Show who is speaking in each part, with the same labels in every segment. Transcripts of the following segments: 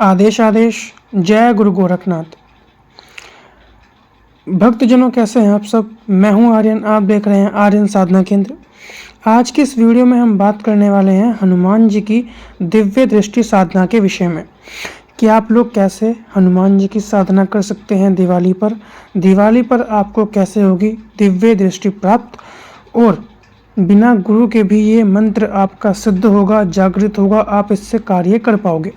Speaker 1: आदेश आदेश। जय गुरु गोरखनाथ। भक्तजनों कैसे हैं आप सब। मैं हूं आर्यन, आप देख रहे हैं आर्यन साधना केंद्र। आज की इस वीडियो में हम बात करने वाले हैं हनुमान जी की दिव्य दृष्टि साधना के विषय में कि आप लोग कैसे हनुमान जी की साधना कर सकते हैं दिवाली पर आपको कैसे होगी दिव्य दृष्टि प्राप्त, और बिना गुरु के भी ये मंत्र आपका सिद्ध होगा, जागृत होगा, आप इससे कार्य कर पाओगे।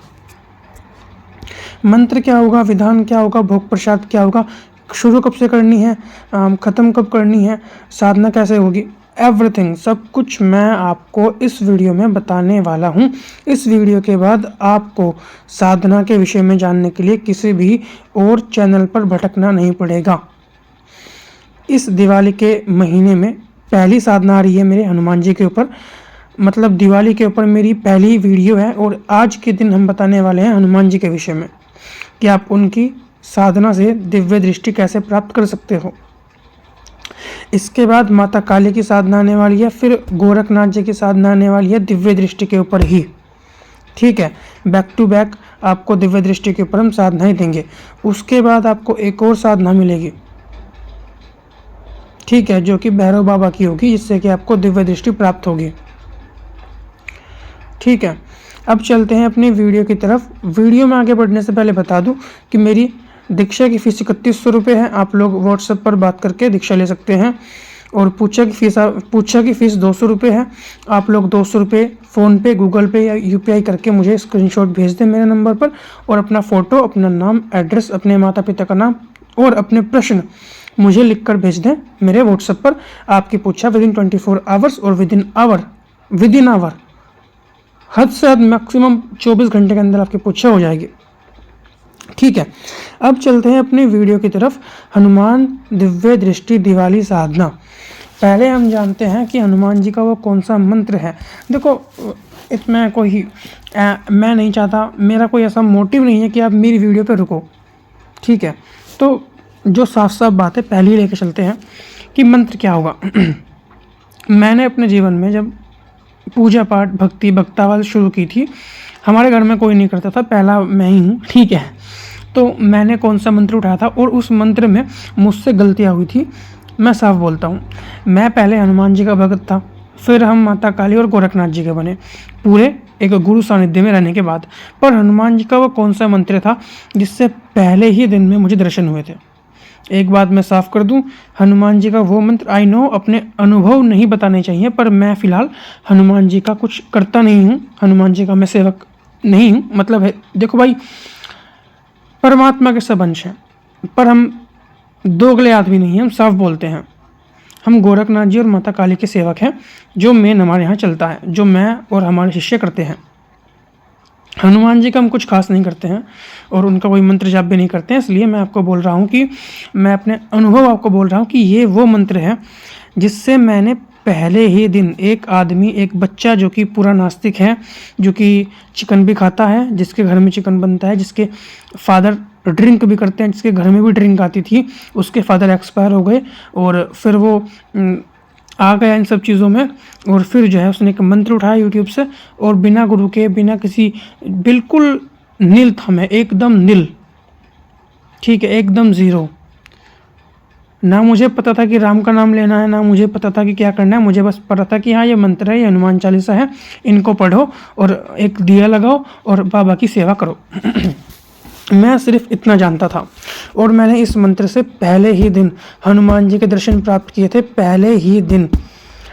Speaker 1: मंत्र क्या होगा, विधान क्या होगा, भोग प्रसाद क्या होगा, शुरू कब से करनी है, ख़त्म कब करनी है, साधना कैसे होगी, एवरीथिंग सब कुछ मैं आपको इस वीडियो में बताने वाला हूं। इस वीडियो के बाद आपको साधना के विषय में जानने के लिए किसी भी और चैनल पर भटकना नहीं पड़ेगा। इस दिवाली के महीने में पहली साधना आ रही है मेरे हनुमान जी के ऊपर, मतलब दिवाली के ऊपर मेरी पहली वीडियो है, और आज के दिन हम बताने वाले हैं हनुमान जी के विषय में कि आप उनकी साधना से दिव्य दृष्टि कैसे प्राप्त कर सकते हो। इसके बाद माता काली की साधना आने वाली है, फिर गोरखनाथ जी की साधना आने वाली है दिव्य दृष्टि के ऊपर ही। ठीक है, बैक टू बैक आपको दिव्य दृष्टि के ऊपर हम साधनाएं देंगे। उसके बाद आपको एक और साधना मिलेगी, ठीक है, जो कि भैरव बाबा की होगी, जिससे कि आपको दिव्य दृष्टि प्राप्त होगी। ठीक है, अब चलते हैं अपनी वीडियो की तरफ। वीडियो में आगे बढ़ने से पहले बता दूं कि मेरी दीक्षा की फ़ीस 3100 रुपये है। आप लोग व्हाट्सएप पर बात करके दीक्षा ले सकते हैं। और पूछा की फ़ीस 200 रुपये है। आप लोग 200 रुपये फ़ोनपे, गूगल पे या यूपीआई करके मुझे स्क्रीनशॉट भेज दें मेरे नंबर पर, और अपना फ़ोटो, अपना नाम, एड्रेस, अपने माता पिता का नाम और अपने प्रश्न मुझे लिखकर भेज दें मेरे व्हाट्सएप पर। आपकी पूछा विदिन 24 आवर्स और विदिन आवर हद से हद मैक्सिमम 24 घंटे के अंदर आपकी पूछा हो जाएगी। ठीक है, अब चलते हैं अपनी वीडियो की तरफ। हनुमान दिव्य दृष्टि दिवाली साधना। पहले हम जानते हैं कि हनुमान जी का वो कौन सा मंत्र है। देखो, इसमें मैं नहीं चाहता, मेरा कोई ऐसा मोटिव नहीं है कि आप मेरी वीडियो पे रुको। ठीक है, तो जो साफ साफ बात है पहले ही लेके चलते हैं कि मंत्र क्या होगा। मैंने अपने जीवन में जब पूजा पाठ, भक्ति, भक्तावल शुरू की थी, हमारे घर में कोई नहीं करता था, पहला मैं ही हूँ। ठीक है, तो मैंने कौन सा मंत्र उठाया था और उस मंत्र में मुझसे गलतियाँ हुई थी। मैं साफ बोलता हूँ, मैं पहले हनुमान जी का भक्त था, फिर हम माता काली और गोरखनाथ जी के बने, पूरे एक गुरु सानिध्य में रहने के बाद। पर हनुमान जी का वो कौन सा मंत्र था जिससे पहले ही दिन में मुझे दर्शन हुए थे। एक बात मैं साफ कर दूं, हनुमान जी का वो मंत्र, आई नो अपने अनुभव नहीं बताने चाहिए, पर मैं फ़िलहाल हनुमान जी का कुछ करता नहीं हूँ, हनुमान जी का मैं सेवक नहीं हूँ। मतलब है, देखो भाई, परमात्मा के सब अंश हैं, पर हम दोगले आदमी नहीं हैं, हम साफ बोलते हैं। हम गोरखनाथ जी और माता काली के सेवक हैं, जो मेन हमारे यहाँ चलता है, जो मैं और हमारे शिष्य करते हैं। हनुमान जी का हम कुछ खास नहीं करते हैं और उनका कोई मंत्र जाप भी नहीं करते हैं। इसलिए मैं आपको बोल रहा हूँ कि मैं अपने अनुभव आपको बोल रहा हूँ कि ये वो मंत्र है जिससे मैंने पहले ही दिन, एक आदमी, एक बच्चा जो कि पूरा नास्तिक है, जो कि चिकन भी खाता है, जिसके घर में चिकन बनता है, जिसके फादर ड्रिंक भी करते हैं, जिसके घर में भी ड्रिंक आती थी, उसके फादर एक्सपायर हो गए और फिर वो आ गया इन सब चीज़ों में, और फिर जो है उसने एक मंत्र उठाया यूट्यूब से, और बिना गुरु के, बिना किसी, बिल्कुल नील था मैं, एकदम नील। ठीक है, एकदम ज़ीरो। ना मुझे पता था कि राम का नाम लेना है, ना मुझे पता था कि क्या करना है। मुझे बस पता था कि हाँ ये मंत्र है, ये हनुमान चालीसा है, इनको पढ़ो और एक दिया लगाओ और बाबा की सेवा करो। मैं सिर्फ इतना जानता था, और मैंने इस मंत्र से पहले ही दिन हनुमान जी के दर्शन प्राप्त किए थे, पहले ही दिन।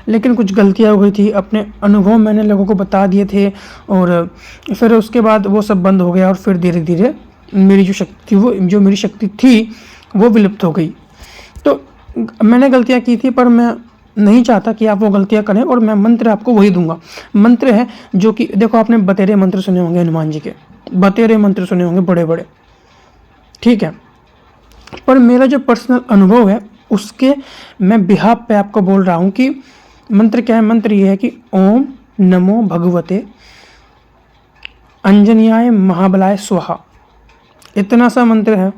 Speaker 1: लेकिन कुछ गलतियाँ हो गई थी, अपने अनुभव मैंने लोगों को बता दिए थे, और फिर उसके बाद वो सब बंद हो गया, और फिर धीरे धीरे मेरी जो मेरी शक्ति थी वो विलुप्त हो गई। तो मैंने गलतियाँ की थी, पर मैं नहीं चाहता कि आप वो गलतियाँ करें, और मैं मंत्र आपको वही दूंगा। मंत्र है जो कि, देखो, आपने बतेरे मंत्र सुने होंगे, हनुमान जी के बतेरे मंत्र सुने होंगे बड़े बड़े। ठीक है, पर मेरा जो पर्सनल अनुभव है उसके मैं बिहाफ पे आपको बोल रहा हूँ कि मंत्र क्या है। मंत्र ये है कि ओम नमो भगवते अंजनीयाय महाबलाय स्वाहा। इतना सा मंत्र है।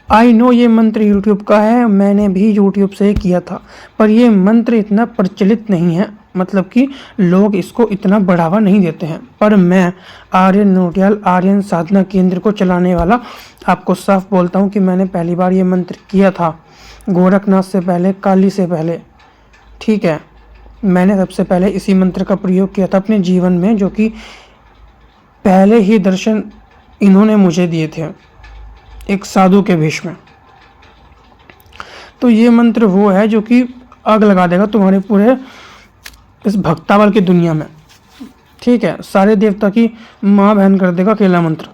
Speaker 1: आई नो ये मंत्र यूट्यूब का है, मैंने भी यूट्यूब से किया था, पर ये मंत्र इतना प्रचलित नहीं है मतलब कि लोग इसको इतना बढ़ावा नहीं देते हैं। पर मैं आर्यन नौटियाल आर्यन साधना केंद्र को चलाने वाला आपको साफ बोलता हूँ कि मैंने पहली बार ये मंत्र किया था गोरखनाथ से पहले, काली से पहले। ठीक है, मैंने सबसे पहले इसी मंत्र का प्रयोग किया था अपने जीवन में, जो कि पहले ही दर्शन इन्होंने मुझे दिए थे एक साधु के वेश में। तो ये मंत्र वो है जो कि आग लगा देगा तुम्हारे पूरे इस भक्तावल की दुनिया में। ठीक है, सारे देवता की माँ बहन कर देगा अकेला मंत्र।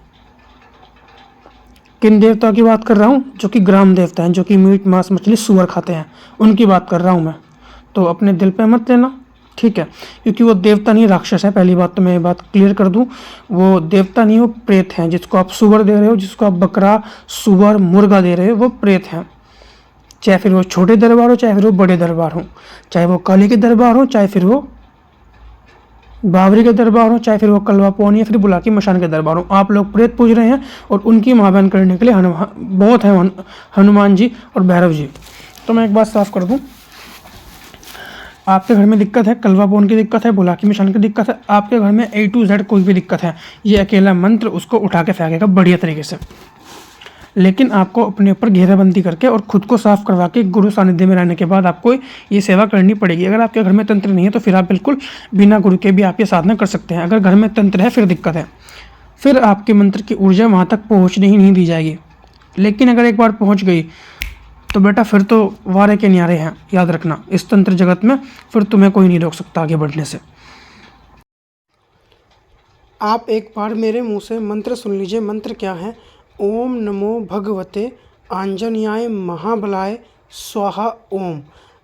Speaker 1: किन देवता की बात कर रहा हूँ? जो कि ग्राम देवता हैं, जो कि मीट मांस मछली सुअर खाते हैं, उनकी बात कर रहा हूँ मैं। तो अपने दिल पे मत लेना, ठीक है, क्योंकि वो देवता नहीं राक्षस है। पहली बात तो मैं ये बात क्लियर कर दूं, वो देवता नहीं, वो प्रेत हैं। जिसको आप सुअर दे रहे हो, जिसको आप बकरा सुअर मुर्गा दे रहे हो, वो प्रेत हैं। चाहे फिर वो छोटे दरबार हो, चाहे फिर वो बड़े दरबार हो, चाहे वो काली के दरबार हो, चाहे फिर वो बावरी के दरबार हो, चाहे फिर वो कलवा पौनी या फिर बुलाकी मशान के दरबार हो, आप लोग प्रेत पूज रहे हैं। और उनकी महाबहन करने के लिए बहुत हैं हनुमान जी और भैरव जी। तो मैं एक बात साफ कर दूं, आपके घर में दिक्कत है, कलवा पौन की दिक्कत है, बुलाकी मशान की दिक्कत है, आपके घर में A to Z कोई भी दिक्कत है, ये अकेला मंत्र उसको उठा के फेंकेगा बढ़िया तरीके से। लेकिन आपको अपने ऊपर घेराबंदी करके और खुद को साफ करवा के गुरु सानिध्य में रहने के बाद आपको ये सेवा करनी पड़ेगी। अगर आपके घर में तंत्र नहीं है तो फिर आप बिल्कुल बिना गुरु के भी आप ये साधना कर सकते हैं। अगर घर में तंत्र है फिर दिक्कत है, फिर आपके मंत्र की ऊर्जा वहाँ तक पहुँचने ही नहीं दी जाएगी। लेकिन अगर एक बार पहुँच गई तो बेटा फिर तो वारे के न्यारे हैं, याद रखना इस तंत्र जगत में, फिर तुम्हें कोई नहीं रोक सकता आगे बढ़ने से।
Speaker 2: आप एक बार मेरे मुंह से मंत्र सुन लीजिए। मंत्र क्या है? ओम नमो भगवते आंजनेयाय महाबलाय स्वाहा ओम।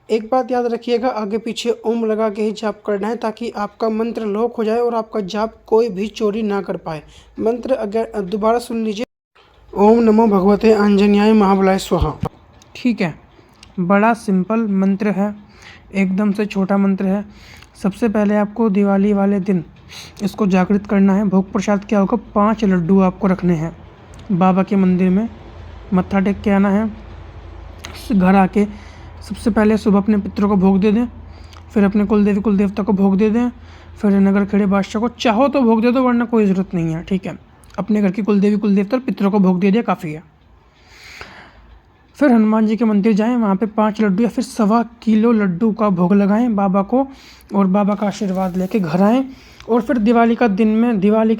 Speaker 2: एक बात याद रखिएगा, आगे पीछे ओम लगा के ही जाप करना है ताकि आपका मंत्र लॉक हो जाए और आपका जाप कोई भी चोरी ना कर पाए। मंत्र अगर दोबारा सुन लीजिए, ओम नमो भगवते आंजनेयाय महाबलाय स्वाहा।
Speaker 1: ठीक है, बड़ा सिंपल मंत्र है, एकदम से छोटा मंत्र है। सबसे पहले आपको दिवाली वाले दिन इसको जागृत करना है। भोग प्रसाद क्या होगा? 5 लड्डू आपको रखने हैं बाबा के मंदिर में, मत्था टेक के आना है। घर आके सबसे पहले सुबह अपने पितरों को भोग दे दें, फिर अपने कुलदेवी कुल देवता को भोग दे दें, फिर नगर खेड़े बादशाह को चाहो तो भोग दे दो, वरना कोई ज़रूरत नहीं है। ठीक है, अपने घर की कुलदेवी कुल देवता और पितरों को भोग दे दिया, काफ़ी है। फिर हनुमान जी के मंदिर जाएं, वहाँ पे 5 लड्डू या फिर 1.25 किलो लड्डू का भोग लगाएं बाबा को, और बाबा का आशीर्वाद लेके घर आएँ। और फिर दिवाली के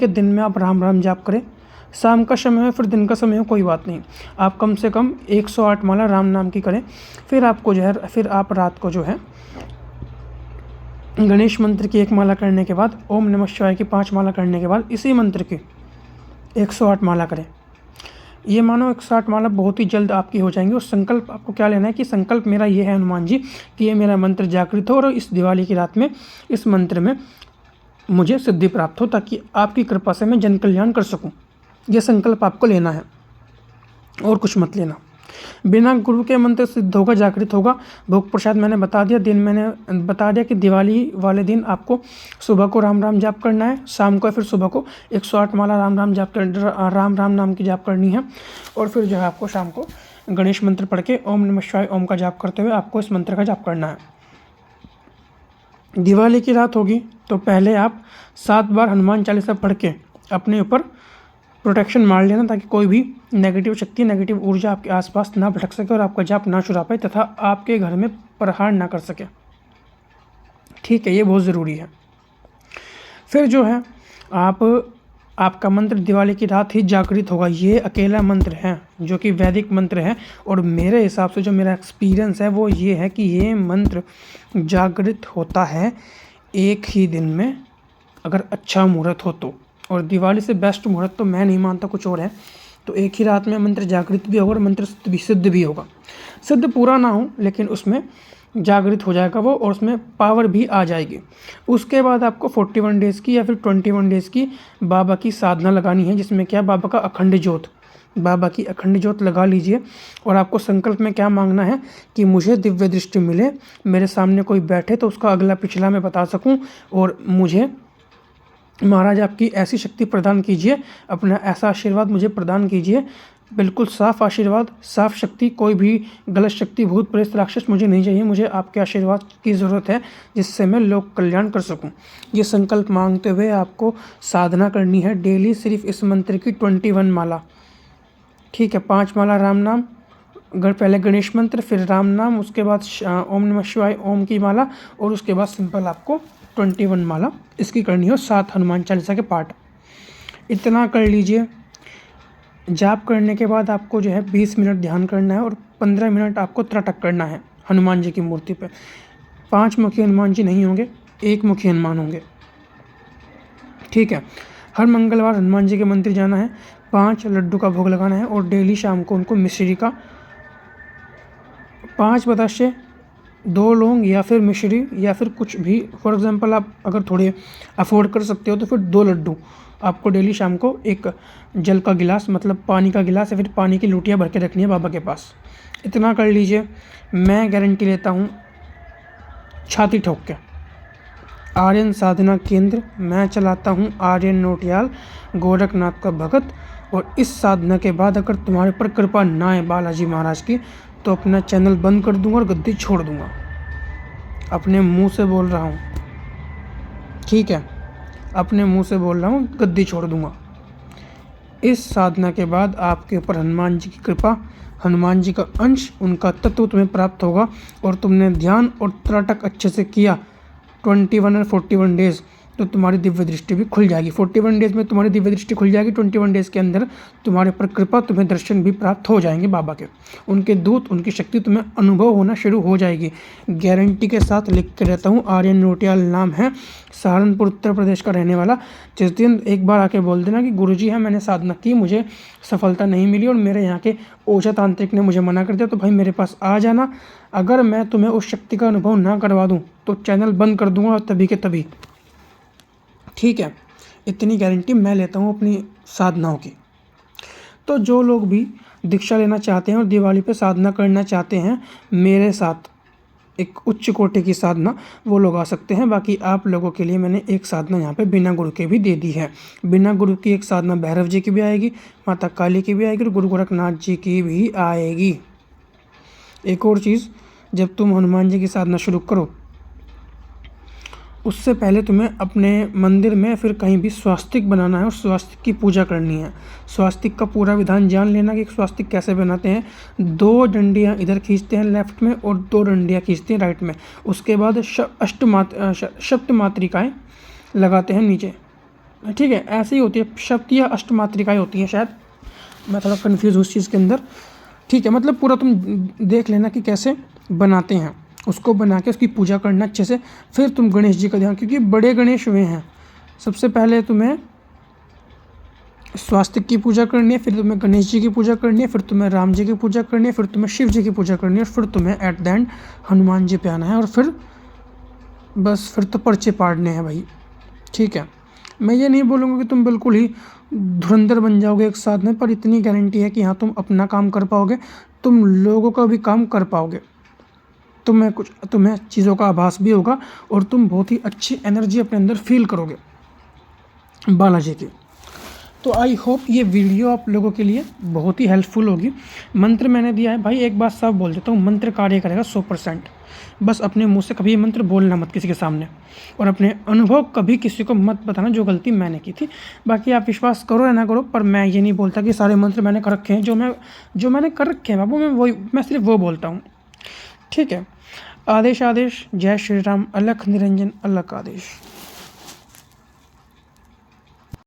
Speaker 1: दिन में आप राम राम जाप करें। शाम का समय हो फिर दिन का समय हो, कोई बात नहीं, आप कम से कम 108 माला राम नाम की करें। फिर आप रात को जो है गणेश मंत्र की 1 माला करने के बाद, ओम नमः शिवाय की 5 माला करने के बाद इसी मंत्र की 108 माला करें। ये मानो 108 माला बहुत ही जल्द आपकी हो जाएंगी। और संकल्प आपको क्या लेना है कि संकल्प मेरा ये है हनुमान जी कि ये मेरा मंत्र जागृत हो और इस दिवाली की रात में इस मंत्र में मुझे सिद्धि प्राप्त हो, ताकि आपकी कृपा से मैं जन कल्याण कर सकूं। ये संकल्प आपको लेना है और कुछ मत लेना। बिना गुरु के मंत्र सिद्ध होगा, जागृत होगा। भोग प्रसाद मैंने बता दिया कि दिवाली वाले दिन आपको सुबह को राम राम जाप करना है, शाम को फिर सुबह को 108 माला राम राम नाम की जाप करनी है। और फिर जो है आपको शाम को गणेश मंत्र पढ़ के ओम नमः शिवाय ओम का जाप करते हुए आपको इस मंत्र का जाप करना है। दिवाली की रात होगी तो पहले आप 7 बार हनुमान चालीसा पढ़ के अपने ऊपर प्रोटेक्शन मार लेना, ताकि कोई भी नेगेटिव शक्ति, नेगेटिव ऊर्जा आपके आसपास ना भटक सके और आपका जाप ना चुरा पाए तथा आपके घर में प्रहार ना कर सके। ठीक है, ये बहुत ज़रूरी है। फिर जो है आपका मंत्र दिवाली की रात ही जागृत होगा। ये अकेला मंत्र है जो कि वैदिक मंत्र है, और मेरे हिसाब से जो मेरा एक्सपीरियंस है वो ये है कि ये मंत्र जागृत होता है एक ही दिन में, अगर अच्छा मुहूर्त हो तो। और दिवाली से बेस्ट मुहूर्त तो मैं नहीं मानता, कुछ और है। तो एक ही रात में मंत्र जागृत भी होगा और मंत्र सिद्ध भी होगा। सिद्ध पूरा ना हो लेकिन उसमें जागृत हो जाएगा वो, और उसमें पावर भी आ जाएगी। उसके बाद आपको 41 डेज़ की या फिर 21 डेज़ की बाबा की साधना लगानी है, जिसमें क्या बाबा की अखंड ज्योत लगा लीजिए। और आपको संकल्प में क्या मांगना है कि मुझे दिव्य दृष्टि मिले, मेरे सामने कोई बैठे तो उसका अगला पिछला मैं बता सकूं, और मुझे महाराज आपकी ऐसी शक्ति प्रदान कीजिए, अपना ऐसा आशीर्वाद मुझे प्रदान कीजिए बिल्कुल साफ आशीर्वाद, साफ शक्ति, कोई भी गलत शक्ति, भूत प्रेत राक्षस मुझे नहीं चाहिए। मुझे आपके आशीर्वाद की ज़रूरत है जिससे मैं लोक कल्याण कर सकूं। ये संकल्प मांगते हुए आपको साधना करनी है डेली सिर्फ इस मंत्र की 21 माला। ठीक है, 5 माला राम नाम, पहले गणेश मंत्र, फिर राम नाम, उसके बाद ओम नमः शिवाय ओम की माला, और उसके बाद सिंपल आपको 21 माला इसकी करनी हो, 7 हनुमान चालीसा के पाठ। इतना कर लीजिए। जाप करने के बाद आपको जो है 20 मिनट ध्यान करना है और 15 मिनट आपको त्रटक करना है हनुमान जी की मूर्ति पे। 5 मुखी हनुमान जी नहीं होंगे, 1 मुखी हनुमान होंगे। ठीक है, हर मंगलवार हनुमान जी के मंदिर जाना है, 5 लड्डू का भोग लगाना है और डेली शाम को उनको मिश्री का 5 बताशे, 2 लौंग या फिर मिश्री या फिर कुछ भी, फॉर एग्जांपल आप अगर थोड़े अफोर्ड कर सकते हो तो फिर 2 लड्डू आपको डेली शाम को एक जल का गिलास, मतलब पानी का गिलास या फिर पानी की लूटियाँ भर के रखनी है बाबा के पास। इतना कर लीजिए। मैं गारंटी लेता हूँ छाती ठोक के, आर्यन साधना केंद्र मैं चलाता हूँ, आर्यन नोटियाल, गोरखनाथ का भगत। और इस साधना के बाद अगर तुम्हारे पर कृपा ना आए बालाजी महाराज की तो अपना चैनल बंद कर दूंगा और गद्दी छोड़ दूंगा। अपने मुंह से बोल रहा हूँ, ठीक है, अपने मुंह से बोल रहा हूँ, गद्दी छोड़ दूंगा। इस साधना के बाद आपके ऊपर हनुमान जी की कृपा, हनुमान जी का अंश, उनका तत्व तुम्हें प्राप्त होगा और तुमने ध्यान और त्राटक अच्छे से किया 21 और 41 डेज़ तो तुम्हारी दिव्य दृष्टि भी खुल जाएगी। 41 डेज़ में तुम्हारी दिव्य दृष्टि खुल जाएगी। 21 डेज़ के अंदर तुम्हारे पर कृपा, तुम्हें दर्शन भी प्राप्त हो जाएंगे बाबा के, उनके दूत, उनकी शक्ति तुम्हें अनुभव होना शुरू हो जाएगी। गारंटी के साथ लिख के रहता हूँ। आर्यन नोटियाल नाम है, सहारनपुर उत्तर प्रदेश का रहने वाला। जिस दिन एक बार आके बोल देना कि गुरुजी हाँ मैंने साधना की, मुझे सफलता नहीं मिली और मेरे यहाँ के ओझा तांत्रिक ने मुझे मना कर दिया, तो भाई मेरे पास आ जाना। अगर मैं तुम्हें उस शक्ति का अनुभव ना करवा दूँ तो चैनल बंद कर दूंगा तभी के तभी। ठीक है, इतनी गारंटी मैं लेता हूँ अपनी साधनाओं की। तो जो लोग भी दीक्षा लेना चाहते हैं और दिवाली पे साधना करना चाहते हैं मेरे साथ, एक उच्च कोटि की साधना, वो लोग आ सकते हैं। बाकी आप लोगों के लिए मैंने एक साधना यहाँ पे बिना गुरु के भी दे दी है। बिना गुरु की एक साधना भैरव जी की भी आएगी, माता काली की भी आएगी और गुरु गोरखनाथ जी की भी आएगी। एक और चीज़, जब तुम हनुमान जी की साधना शुरू करो उससे पहले तुम्हें अपने मंदिर में फिर कहीं भी स्वास्तिक बनाना है और स्वास्तिक की पूजा करनी है। स्वास्तिक का पूरा विधान जान लेना कि स्वास्तिक कैसे बनाते हैं। 2 डंडियाँ इधर खींचते हैं लेफ्ट में और 2 डंडियाँ खींचते हैं राइट में। उसके बाद सप्त मातृकाएँ लगाते हैं नीचे। ठीक है, ऐसे ही होती है, सप्त या अष्ट मातृकाएँ होती हैं शायद, मैं थोड़ा कन्फ्यूज़ हूँ उस चीज़ के अंदर। ठीक है, मतलब पूरा तुम देख लेना कि कैसे बनाते हैं। उसको बना के उसकी पूजा करना अच्छे से। फिर तुम गणेश जी का ध्यान, क्योंकि बड़े गणेश वे हैं। सबसे पहले तुम्हें स्वास्तिक की पूजा करनी है, फिर तुम्हें गणेश जी की पूजा करनी है, फिर तुम्हें राम जी की पूजा करनी है, फिर तुम्हें शिव जी की पूजा करनी है और फिर तुम्हें at the end Hanuman ji पे आना है और फिर बस फिर तो पर्चे पाड़ने हैं भाई। ठीक है, मैं ये नहीं बोलूँगा कि तुम बिल्कुल ही धुरंधर बन जाओगे एक साथ में, पर इतनी गारंटी है कि हाँ तुम अपना काम कर पाओगे, तुम लोगों का भी काम कर पाओगे, तुम्हें चीज़ों का आभास भी होगा और तुम बहुत ही अच्छी एनर्जी अपने अंदर फील करोगे बालाजी की। तो आई होप ये वीडियो आप लोगों के लिए बहुत ही हेल्पफुल होगी। मंत्र मैंने दिया है भाई, एक बात साफ बोल देता हूँ, मंत्र कार्य करेगा 100%। बस अपने मुंह से कभी ये मंत्र बोलना मत किसी के सामने, और अपने अनुभव कभी किसी को मत बताना जो गलती मैंने की थी। बाकी आप विश्वास करो या ना करो, पर मैं ये नहीं बोलता कि सारे मंत्र मैंने कर रखे हैं। जो मैंने कर रखे हैं बाबू, मैं सिर्फ वो बोलता हूँ। ठीक है, आदेश आदेश, जय श्री राम, अलख निरंजन, अलख आदेश।